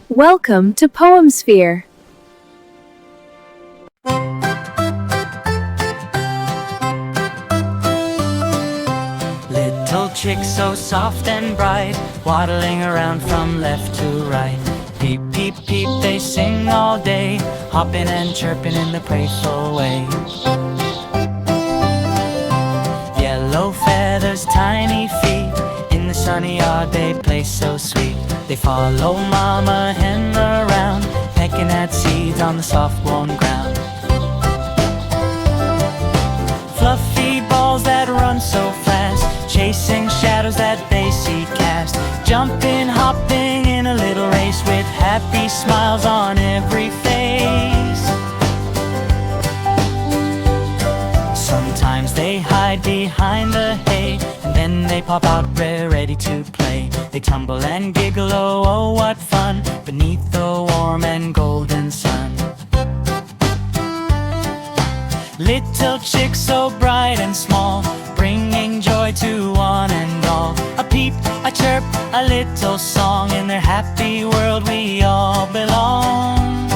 Welcome to Poemsphere. Little chicks so soft and bright, waddling around from left to right. Peep, peep, peep, they sing all day, hopping and chirping in the playful way. Yellow feathers, tiny feet, in the sunny yard they play so sweet. They follow Mama Hen around, pecking at seeds on the soft warm ground. Fluffy balls that run so fast, chasing shadows that they see cast. Jumping, hopping in a little race with happy smiles on every face. Sometimes they hide behind the hay, and then they pop out ready to play. They tumble and giggle, oh, oh, what fun, beneath the warm and golden sun. Little chicks so bright and small, bringing joy to one and all. A peep, a chirp, a little song, in their happy world we all belong.